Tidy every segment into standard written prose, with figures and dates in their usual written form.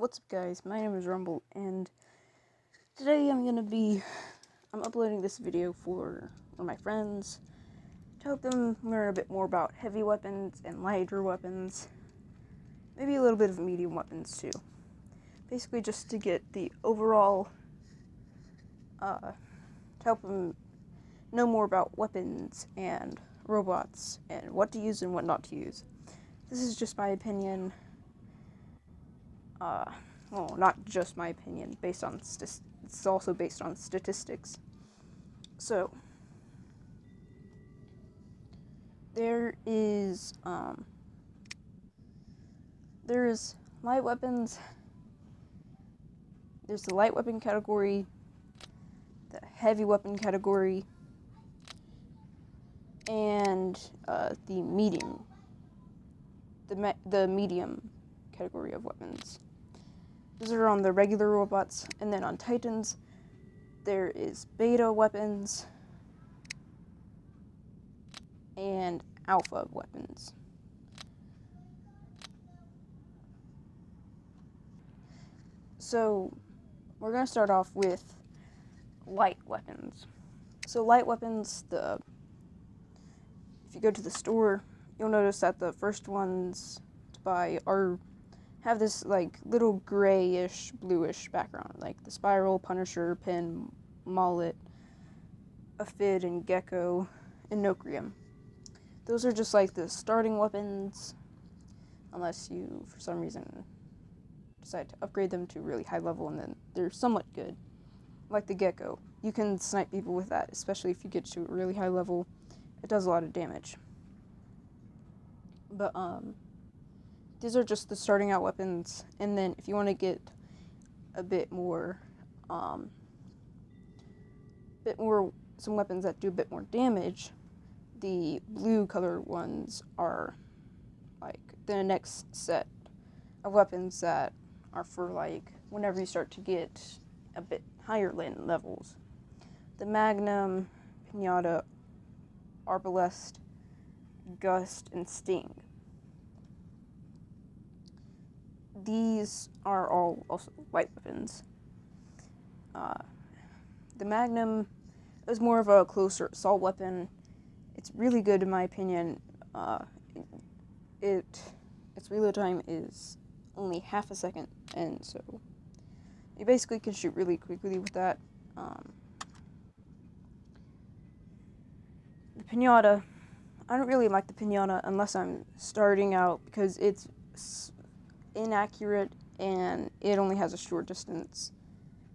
What's up, guys? My name is Rumble, and today I'm uploading this video for one of my friends to help them learn a bit more about heavy weapons and lighter weapons, maybe a little bit of medium weapons too. Basically, just to get the overall, to help them know more about weapons and robots and what to use and what not to use. This is just my opinion. Well, not just my opinion, it's also based on statistics. So, there is light weapons. There's the light weapon category, the heavy weapon category, and the medium category of weapons. Those are on the regular robots, and then on Titans, there is beta weapons and alpha weapons. So, we're going to start off with light weapons. So, light weapons, if you go to the store, you'll notice that the first ones to buy have this like little grayish, bluish background, like the Spiral, Punisher, Pin, Mullet, Aphid, and Gecko, and Nocrium. Those are just like the starting weapons, unless you, for some reason, decide to upgrade them to really high level, and then they're somewhat good. Like the Gecko, you can snipe people with that, especially if you get to a really high level. It does a lot of damage. But these are just the starting out weapons, and then if you want to get a bit more, some weapons that do a bit more damage, the blue color ones are like the next set of weapons that are for like whenever you start to get a bit higher levels. The Magnum, Pinata, Arbalest, Gust, and Sting. These are all also light weapons. The Magnum is more of a closer assault weapon. It's really good in my opinion. Its reload time is only half a second, and so you basically can shoot really quickly with that. The Pinata, I don't really like the Pinata unless I'm starting out because it's inaccurate and it only has a short distance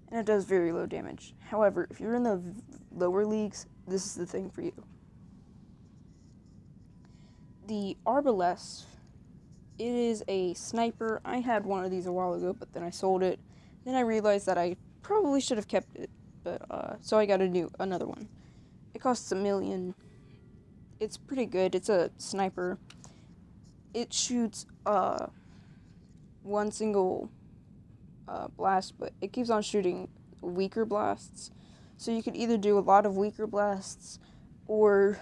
and it does very low damage. However, if you're in the lower leagues, this is the thing for you. The Arbalest, it is a sniper. I had one of these a while ago, but then I sold it. Then I realized that I probably should have kept it, but so I got another one. It costs $1 million. It's pretty good. It's a sniper. It shoots one single blast, but it keeps on shooting weaker blasts. So you could either do a lot of weaker blasts, or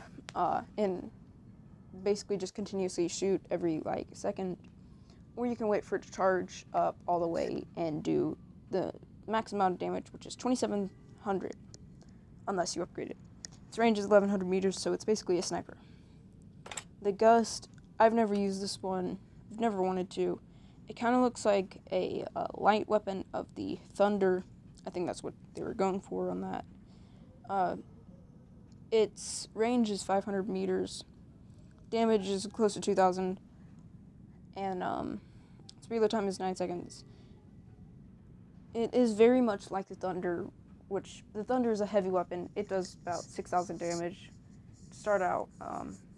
and basically just continuously shoot every like second, or you can wait for it to charge up all the way and do the max amount of damage, which is 2,700, unless you upgrade it. Its range is 1,100 meters, so it's basically a sniper. The Gust, I've never used this one. I've never wanted to. It kind of looks like a light weapon of the Thunder. I think that's what they were going for on that. Its range is 500 meters. Damage is close to 2,000. And its reload time is 9 seconds. It is very much like the Thunder, which the Thunder is a heavy weapon. It does about 6,000 damage to start out,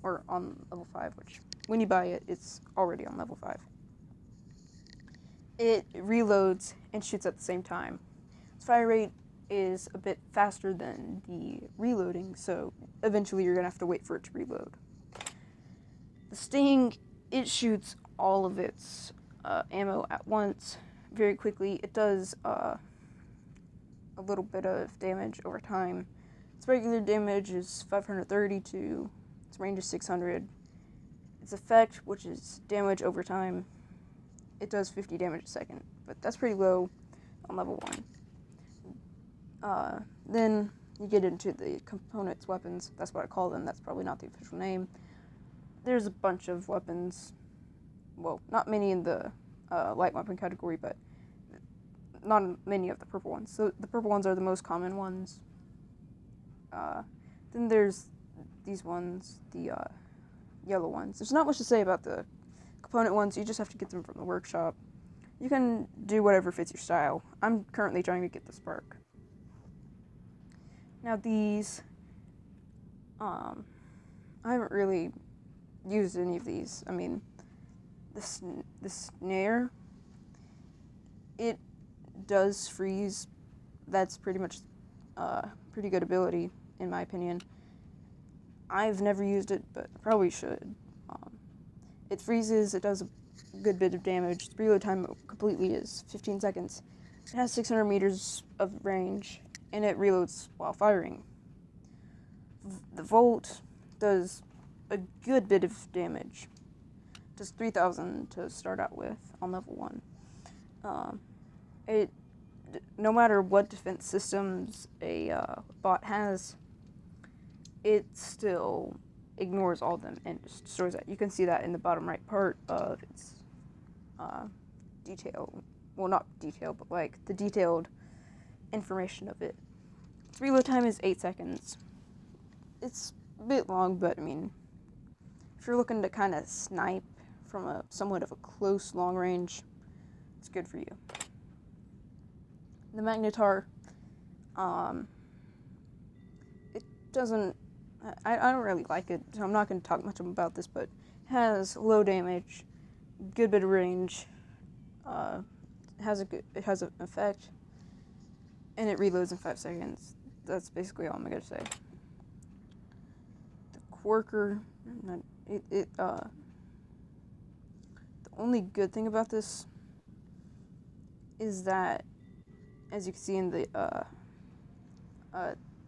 or on level 5, which when you buy it, it's already on level 5. It reloads and shoots at the same time. Its fire rate is a bit faster than the reloading, so eventually you're going to have to wait for it to reload. The Sting, it shoots all of its ammo at once very quickly. It does a little bit of damage over time. Its regular damage is 530 to its range is 600. Its effect, which is damage over time, it does 50 damage a second, but that's pretty low on level 1. Then you get into the components weapons. That's what I call them. That's probably not the official name. There's a bunch of weapons. Well, not many in the light weapon category, but not many of the purple ones. So the purple ones are the most common ones. Then there's these ones, the yellow ones. There's not much to say about the component ones. You just have to get them from the workshop. You can do whatever fits your style. I'm currently trying to get the Spark. Now these, I haven't really used any of these. I mean, the snare, it does freeze. That's pretty much pretty good ability, in my opinion. I've never used it, but I probably should. It freezes, it does a good bit of damage. The reload time completely is 15 seconds. It has 600 meters of range, and it reloads while firing. The Volt does a good bit of damage. Does 3,000 to start out with on level 1. No matter what defense systems a bot has, it still ignores all of them and just destroys that. You can see that in the bottom right part of its detail. Well, not detail, but like the detailed information of it. Its reload time is 8 seconds. It's a bit long, but I mean, if you're looking to kind of snipe from a somewhat of a close long range, it's good for you. The Magnetar, it doesn't, I don't really like it, so I'm not going to talk much about this, but it has low damage, good bit of range, it has an effect, and it reloads in 5 seconds. That's basically all I'm going to say. The Quirker, the only good thing about this is that, as you can see in the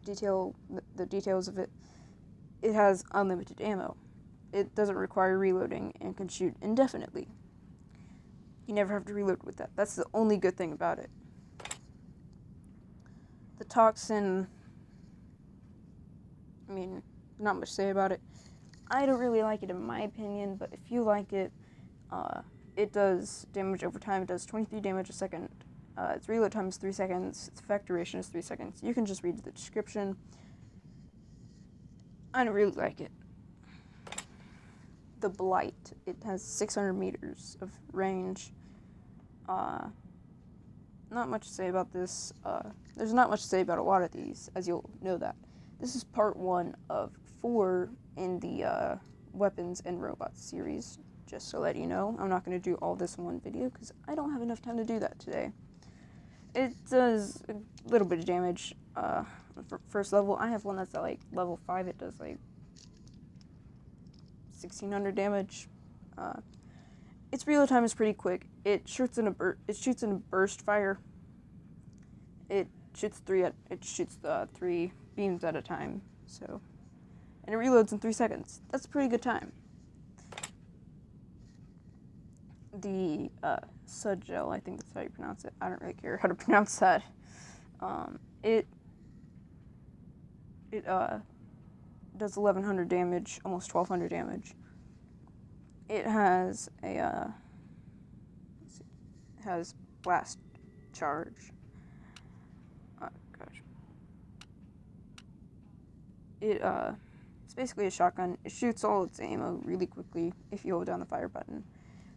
details of it, it has unlimited ammo. It doesn't require reloading and can shoot indefinitely. You never have to reload with that. That's the only good thing about it. The Toxin, I mean, not much to say about it. I don't really like it in my opinion, but if you like it, it does damage over time. It does 23 damage a second. Its reload time is 3 seconds. Its effect duration is 3 seconds. You can just read the description. I don't really like it. The Blight. It has 600 meters of range. Not much to say about this. There's not much to say about a lot of these, as you'll know that. This is part 1 of 4 in the Weapons and Robots series. Just to let you know, I'm not going to do all this in one video because I don't have enough time to do that today. It does a little bit of damage. For first level, I have one that's at like level 5. It does like 1,600 damage. Its reload time is pretty quick. It shoots in a burst fire. It shoots 3 beams at a time. So, and it reloads in 3 seconds. That's a pretty good time. The Sudgel, I think that's how you pronounce it. I don't really care how to pronounce that. It does 1,100 damage, almost 1,200 damage. It has a blast charge. Oh gosh. It's basically a shotgun. It shoots all its ammo really quickly if you hold down the fire button.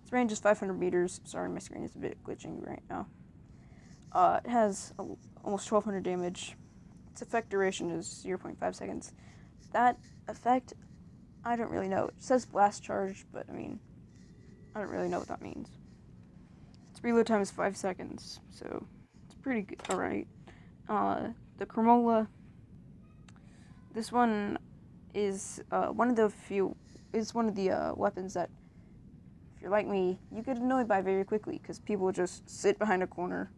Its range is 500 meters. Sorry, my screen is a bit glitching right now. It has almost 1,200 damage. Its effect duration is 0.5 seconds. That effect, I don't really know. It says blast charge, but I mean, I don't really know what that means. Its reload time is 5 seconds, so it's pretty good. Alright. The Cremola. This one is one of the weapons that, if you're like me, you get annoyed by very quickly, because people just sit behind a corner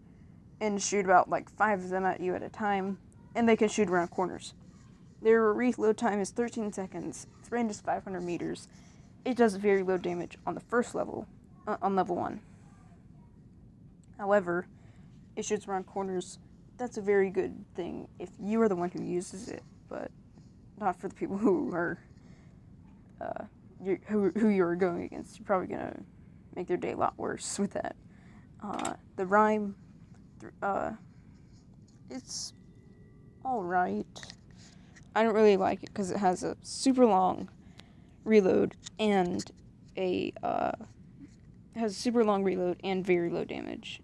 and shoot about like 5 of them at you at a time, and they can shoot around corners. Their reload time is 13 seconds. Its range is 500 meters. It does very low damage on the first level, on level 1. However, it shoots around corners. That's a very good thing if you are the one who uses it, but not for the people who are who you're going against. You're probably gonna make their day a lot worse with that. The rhyme, it's all right. I don't really like it because it has a super long reload and a very low damage,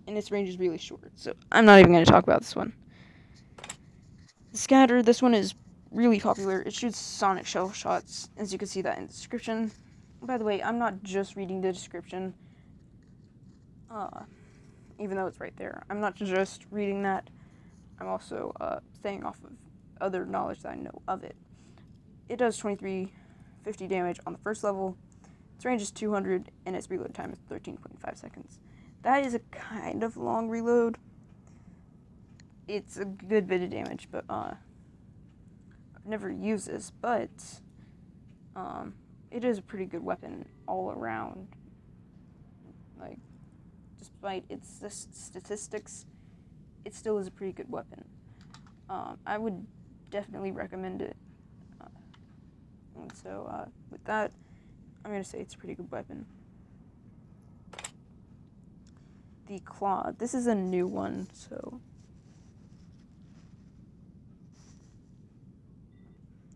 and its range is really short. So I'm not even going to talk about this one. The scatter. This one is really popular. It shoots sonic shell shots, as you can see that in the description. By the way, I'm not just reading the description, even though it's right there. I'm not just reading that. I'm also staying off of other knowledge that I know of it. It does 2350 damage on the first level. Its range is 200, and its reload time is 13.5 seconds. That is a kind of long reload. It's a good bit of damage, but I've never used this, but it is a pretty good weapon all around. Like, despite its statistics, it still is a pretty good weapon. I would definitely recommend it. And so, with that, I'm going to say it's a pretty good weapon. The Claw. This is a new one, so...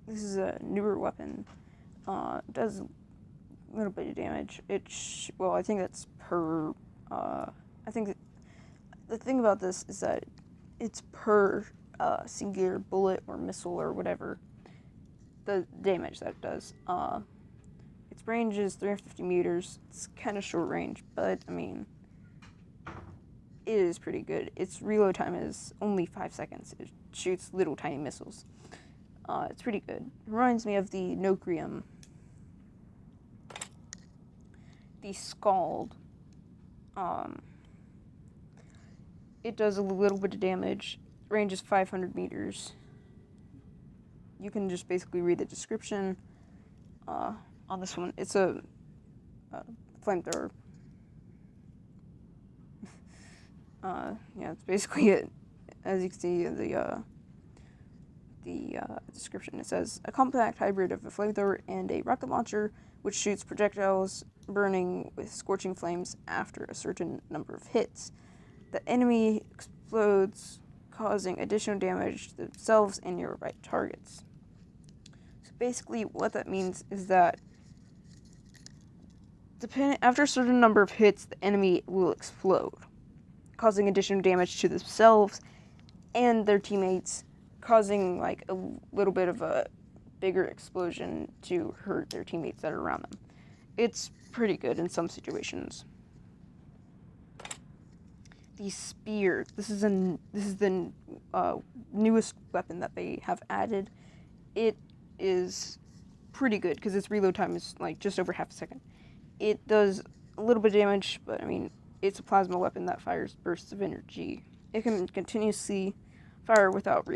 This is a newer weapon. It does a little bit of damage. Well, I think that's per... I think that the thing about this is that it's per singular bullet or missile or whatever, the damage that it does. Its range is 350 meters. It's kind of short range, but, I mean, it is pretty good. Its reload time is only 5 seconds. It shoots little tiny missiles. It's pretty good. It reminds me of the Nocrium. The Scald. It does a little bit of damage. Range is 500 meters. You can just basically read the description on this one. It's a flamethrower. Yeah, it's basically it. As you can see in the description, it says a compact hybrid of a flamethrower and a rocket launcher, which shoots projectiles burning with scorching flames after a certain number of hits. The enemy explodes, causing additional damage to themselves and nearby targets. So basically, what that means is that after a certain number of hits, the enemy will explode, causing additional damage to themselves and their teammates, causing like a little bit of a bigger explosion to hurt their teammates that are around them. It's pretty good in some situations. The Spear. This is the newest weapon that they have added. It is pretty good because its reload time is like just over half a second. It does a little bit of damage, but I mean, it's a plasma weapon that fires bursts of energy. It can continuously fire without